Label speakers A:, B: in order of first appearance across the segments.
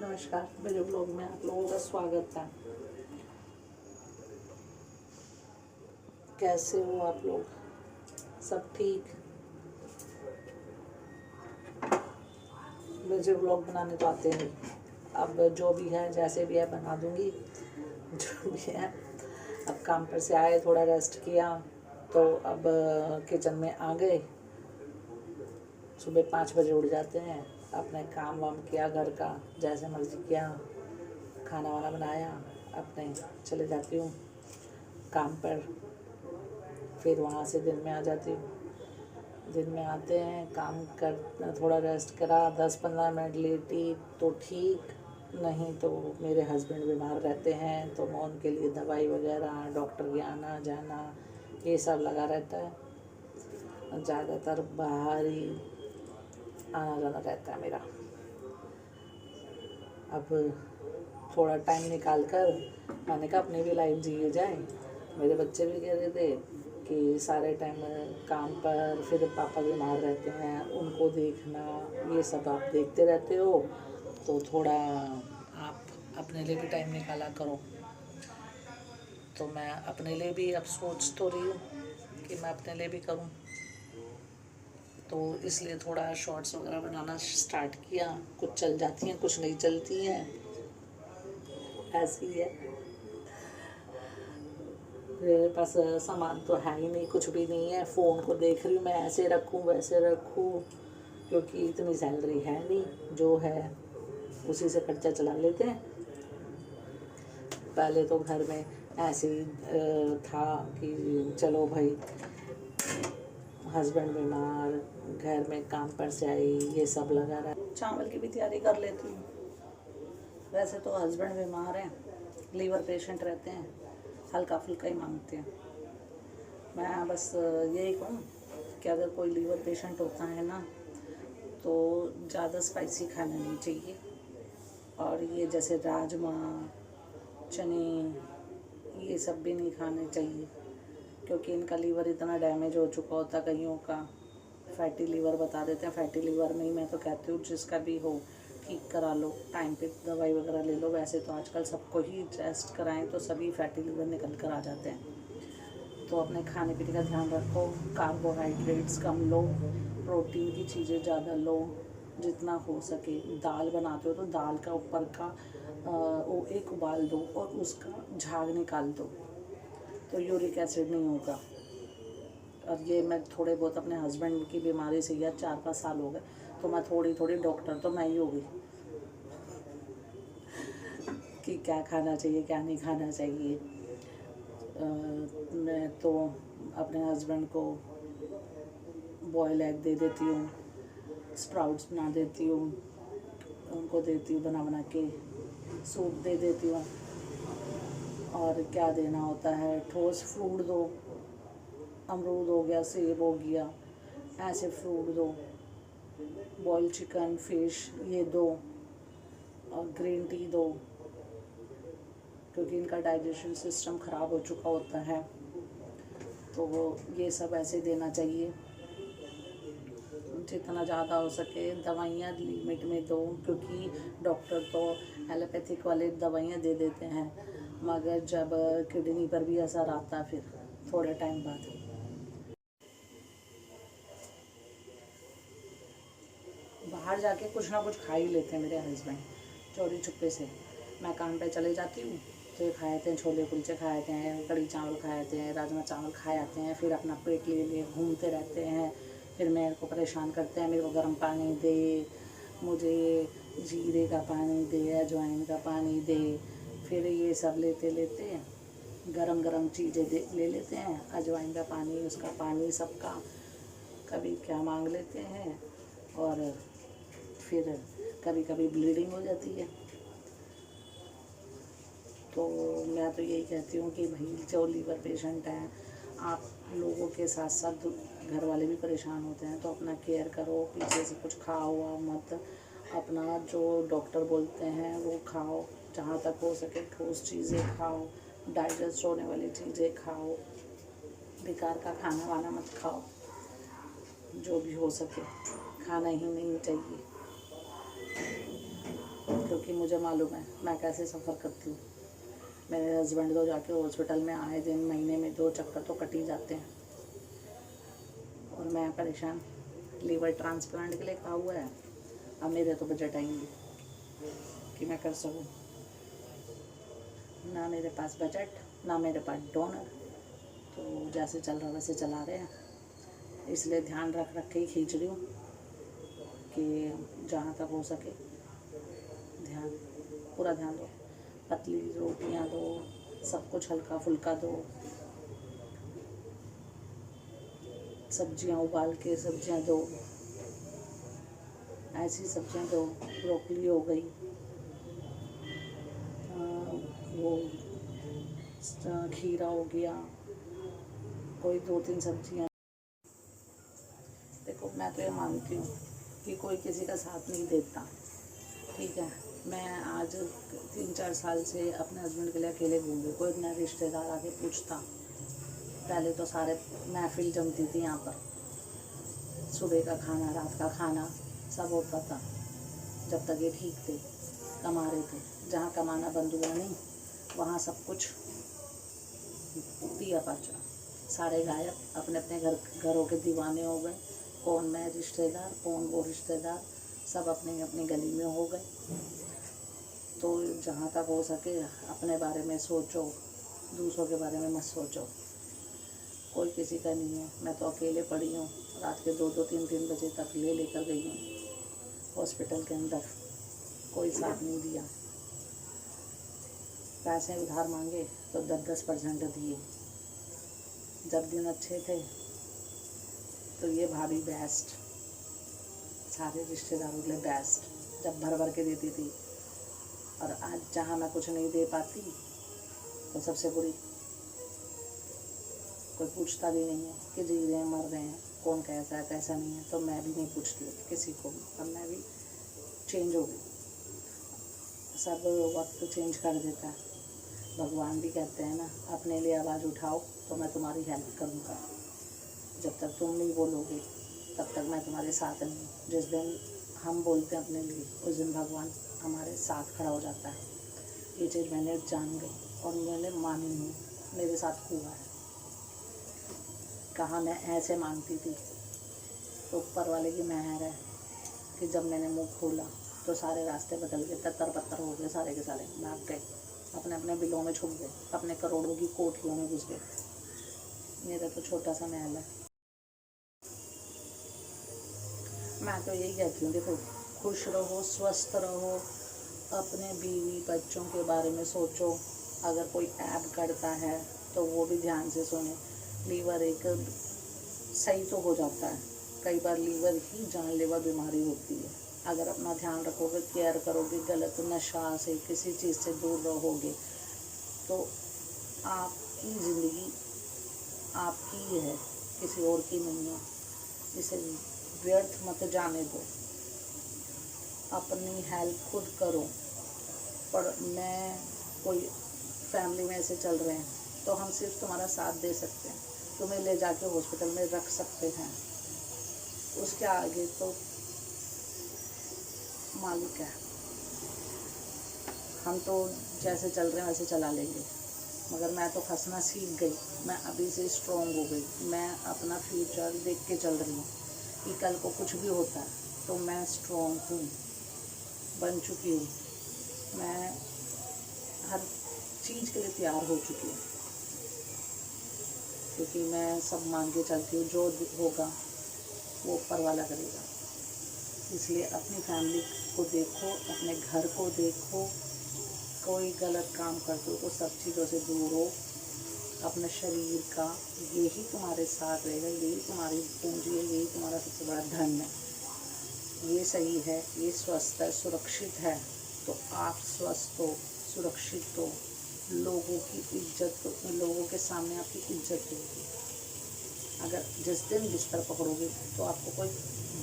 A: नमस्कार, मेरे ब्लॉग में आप लोगों का स्वागत है। कैसे हो आप लोग? सब ठीक? मुझे ब्लॉग बनाने तो आते नहीं। अब जो भी है जैसे भी है बना दूंगी जो भी है। अब काम पर से आए, थोड़ा रेस्ट किया तो अब किचन में आ गए। सुबह 5 बजे उठ जाते हैं, अपने काम वाम किया, घर का जैसे मर्जी किया, खाना वाना बनाया, अपने चले जाती हूँ काम पर। फिर वहाँ से दिन में आ जाती हूँ। दिन में आते हैं, काम कर, थोड़ा रेस्ट करा, 10-15 मिनट लेटी तो ठीक, नहीं तो मेरे हस्बैंड बीमार रहते हैं तो मैं उनके लिए दवाई वगैरह, डॉक्टर के आना जाना ये सब लगा रहता है। ज़्यादातर बाहर ही आना जाना रहता है मेरा। अब थोड़ा टाइम निकाल कर मैंने कहा अपनी भी लाइफ जी जाए। मेरे बच्चे भी कह रहे थे कि सारे टाइम काम पर, फिर पापा बीमार रहते हैं, उनको देखना, ये सब आप देखते रहते हो तो थोड़ा आप अपने लिए भी टाइम निकाला करो। तो मैं अपने लिए भी अब सोच तो रही हूँ कि मैं अपने लिए भी करूँ, तो इसलिए थोड़ा शॉर्ट्स वगैरह बनाना स्टार्ट किया। कुछ चल जाती हैं, कुछ नहीं चलती हैं, ऐसी है। मेरे पास सामान तो है ही नहीं, कुछ भी नहीं है। फ़ोन को देख रही हूँ मैं, ऐसे रखूँ वैसे रखूँ, क्योंकि इतनी सैलरी है नहीं, जो है उसी से खर्चा चला लेते हैं। पहले तो घर में ऐसे ही था कि चलो भाई, हस्बैंड बीमार, घर में काम पर से आई, ये सब लगा रहा। चावल की भी तैयारी कर लेती हूँ। वैसे तो हस्बैंड बीमार हैं, लीवर पेशेंट रहते हैं, हल्का फुल्का ही मांगते हैं। मैं बस यही कहूँ कि अगर कोई लीवर पेशेंट होता है ना तो ज़्यादा स्पाइसी खाना नहीं चाहिए। और ये जैसे राजमा, चने, ये सब भी नहीं खाने चाहिए, क्योंकि इनका लीवर इतना डैमेज हो चुका होता है। कईयों का फैटी लीवर बता देते हैं। फैटी लीवर में ही मैं तो कहती हूँ जिसका भी हो ठीक करा लो, टाइम पे दवाई वगैरह ले लो। वैसे तो आजकल सबको ही टेस्ट कराएं तो सभी फैटी लीवर निकल कर आ जाते हैं। तो अपने खाने पीने का ध्यान रखो, कार्बोहाइड्रेट्स कम लो, प्रोटीन की चीज़ें ज़्यादा लो जितना हो सके। दाल बनाते हो तो दाल का ऊपर का वो एक उबाल दो और उसका झाग निकाल दो, तो यूरिक एसिड नहीं होगा। और ये मैं थोड़े बहुत अपने हस्बैंड की बीमारी से, या 4-5 साल हो गए, तो मैं थोड़ी थोड़ी डॉक्टर तो मैं ही हो गई कि क्या खाना चाहिए क्या नहीं खाना चाहिए। मैं तो अपने हस्बैंड को बॉयल एग दे देती हूँ, स्प्राउट्स बना देती हूँ, उनको देती हूँ बना के, सूप दे देती हूँ। और क्या देना होता है, ठोस फ्रूट दो, अमरूद हो गया, सेब हो गया, ऐसे फ्रूट दो। बॉयल चिकन, फिश ये दो, और ग्रीन टी दो, क्योंकि इनका डाइजेशन सिस्टम ख़राब हो चुका होता है। तो ये सब ऐसे देना चाहिए। जितना ज़्यादा हो सके दवाइयाँ लिमिट में दो, क्योंकि डॉक्टर तो एलोपैथिक वाले दवाइयाँ दे देते हैं, मगर जब किडनी पर भी असर आता है फिर थोड़े टाइम बाद। बाहर जाके कुछ ना कुछ खा ही लेते हैं मेरे हस्बैंड, चोरी छुपे से। मैं काम पे चले जाती हूँ तो ये खाए थे, छोले कुलचे खाए थे, कढ़ी चावल खाए थे, राजमा चावल खाए आते हैं, फिर अपना पेट ले लिए घूमते रहते हैं। फिर मेरे को परेशान करते हैं, मेरे को गर्म पानी दे, मुझे जीरे का पानी दे, अजवाइन का पानी दे। फिर ये सब लेते लेते गरम गरम चीज़ें ले लेते हैं, अजवाइन का पानी, उसका पानी, सबका कभी क्या मांग लेते हैं। और फिर कभी कभी ब्लीडिंग हो जाती है। तो मैं तो यही कहती हूँ कि भाई जो लीवर पेशेंट हैं, आप लोगों के साथ साथ घर वाले भी परेशान होते हैं, तो अपना केयर करो, पीछे से कुछ खाओ हुआ मत, अपना जो डॉक्टर बोलते हैं वो खाओ, जहाँ तक हो सके ठोस चीज़ें खाओ, डाइजेस्ट होने वाली चीज़ें खाओ, बेकार का खाना वाना मत खाओ। जो भी हो सके खाना ही नहीं चाहिए, क्योंकि मुझे मालूम है मैं कैसे सफ़र करती हूँ। मेरे हस्बैंड तो जाके हॉस्पिटल में आए दिन महीने में 2 चक्कर तो कट ही जाते हैं, और मैं परेशान। लीवर ट्रांसप्लांट के लिए कहा हुआ है, अब मेरे तो बजट आएंगे कि मैं कर सकूँ। ना मेरे पास बजट, ना मेरे पास डोनर, तो जैसे चल रहा वैसे चला रहे हैं। इसलिए ध्यान रख के ही खींच रही हूँ कि जहाँ तक हो सके पूरा ध्यान दो। पतली रोटियाँ दो, सब कुछ हल्का फुल्का दो, सब्जियाँ उबाल के सब्जियाँ दो, ऐसी सब्जियाँ दो। ब्रोकली हो गई, वो खीरा हो गया, कोई 2-3 सब्जियाँ। देखो मैं तो ये मानती हूँ कि कोई किसी का साथ नहीं देता, ठीक है। मैं आज 3-4 साल से अपने हस्बैंड के लिए अकेले घूम रही। कोई नया रिश्तेदार आके पूछता, पहले तो सारे महफिल जमती थी यहाँ पर, सुबह का खाना रात का खाना सब होता था, जब तक ये ठीक थे, कमा रहे थे। जहाँ कमाना बंद हुआ नहीं, वहाँ सब कुछ पिया पाचा, सारे गायब, अपने अपने घरों के दीवाने हो गए। कौन मैं रिश्तेदार, कौन वो रिश्तेदार, सब अपने अपनी गली में हो गए। तो जहाँ तक हो सके अपने बारे में सोचो, दूसरों के बारे में मत सोचो। कोई किसी का नहीं है। मैं तो अकेले पड़ी हूँ, रात के 2-2, 3-3 बजे तक लेकर गई हूँ हॉस्पिटल के अंदर, कोई साथ नहीं दिया। पैसे उधार मांगे तो 10% दिए। जब दिन अच्छे थे तो ये भाभी बेस्ट, सारे रिश्तेदारों के लिए बेस्ट, जब भर भर के देती थी। और आज जहाँ मैं कुछ नहीं दे पाती तो सबसे बुरी, कोई पूछता भी नहीं है कि जी रहे हैं मर रहे हैं, कौन कैसा है कैसा नहीं है। तो मैं भी नहीं पूछती किसी को, अब मैं भी चेंज हो गई। सब वक्त चेंज कर देता है। भगवान भी कहते हैं ना, अपने लिए आवाज़ उठाओ तो मैं तुम्हारी हेल्प करूँगा। जब तक तुम नहीं बोलोगे तब तक मैं तुम्हारे साथ नहीं। जिस दिन हम बोलते हैं अपने लिए, उस दिन भगवान हमारे साथ खड़ा हो जाता है। ये चीज़ मैंने जान गई और मैंने मानी हूँ, मेरे साथ हुआ है। कहाँ मैं ऐसे मानती थी, तो ऊपर वाले की मेहर है कि जब मैंने मुँह खोला तो सारे रास्ते बदल गए, तत्तर पत्तर हो गए, सारे के सारे भाग गए, अपने अपने बिलों में छुप गए, अपने करोड़ों की कोठियों में घुस गए। मेरा तो छोटा सा महल है। मैं तो यही कहती हूँ, देखो खुश रहो, स्वस्थ रहो, अपने बीवी बच्चों के बारे में सोचो। अगर कोई ऐप करता है तो वो भी ध्यान से सुने। लीवर एक सही तो हो जाता है, कई बार लीवर ही जानलेवा बीमारी होती है। अगर अपना ध्यान रखोगे, केयर करोगे, गलत नशा से किसी चीज़ से दूर रहोगे तो आपकी ज़िंदगी आपकी ही है, किसी और की नहीं है। इसे व्यर्थ मत जाने दो, अपनी हेल्प खुद करो। पर मैं कोई फैमिली में ऐसे चल रहे हैं तो हम सिर्फ तुम्हारा साथ दे सकते हैं, तुम्हें ले जाके हॉस्पिटल में रख सकते हैं, उसके आगे तो मालिक है। हम तो जैसे चल रहे हैं वैसे चला लेंगे, मगर मैं तो फंसना सीख गई। मैं अभी से स्ट्रॉन्ग हो गई। मैं अपना फ्यूचर देख के चल रही हूँ कि कल को कुछ भी होता है तो मैं स्ट्रॉन्ग हूँ, बन चुकी हूँ। मैं हर चीज़ के लिए तैयार हो चुकी हूँ, क्योंकि मैं सब मान के चलती हूँ, जो होगा वो ऊपर वाला करेगा। इसलिए अपनी फैमिली को देखो, अपने घर को देखो। कोई गलत काम करते हो तो सब चीज़ों से दूर हो। अपने शरीर का, यही तुम्हारे साथ रहेगा, यही तुम्हारी पूंजी है, यही तुम्हारा सबसे बड़ा धन है। ये सही है, ये स्वस्थ है, सुरक्षित है, तो आप स्वस्थ हो, सुरक्षित हो, लोगों की इज्जत, लोगों के सामने आपकी इज्जत होगी। अगर जिस दिन बिस्तर पकड़ोगे तो आपको कोई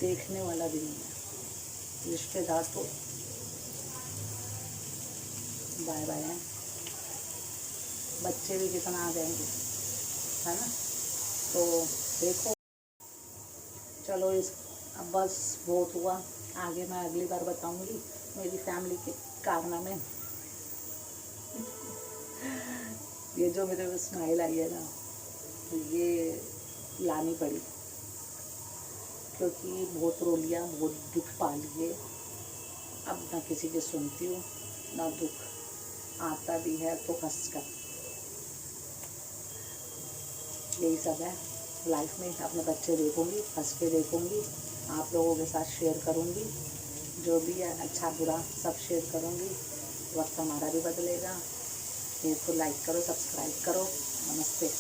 A: देखने वाला भी नहीं है। रिश्तेदार तो बाय बाय हैं, बच्चे भी कितना आ जाएंगे, है ना। तो देखो, चलो अब बस बहुत हुआ, आगे मैं अगली बार बताऊंगी मेरी फैमिली के कारनामे। ये जो मेरे को स्माइल आई है ना, ये लानी पड़ी, क्योंकि बहुत रो लिया, बहुत दुख पा लिए। अब ना किसी की सुनती हूँ ना दुख आता भी है तो हंस कर। यही सब है लाइफ में। अपने बच्चे देखूंगी, हंस के देखूंगी, आप लोगों के साथ शेयर करूंगी, जो भी है अच्छा बुरा सब शेयर करूंगी। वक्त हमारा भी बदलेगा। इसको लाइक करो, सब्सक्राइब करो। नमस्ते।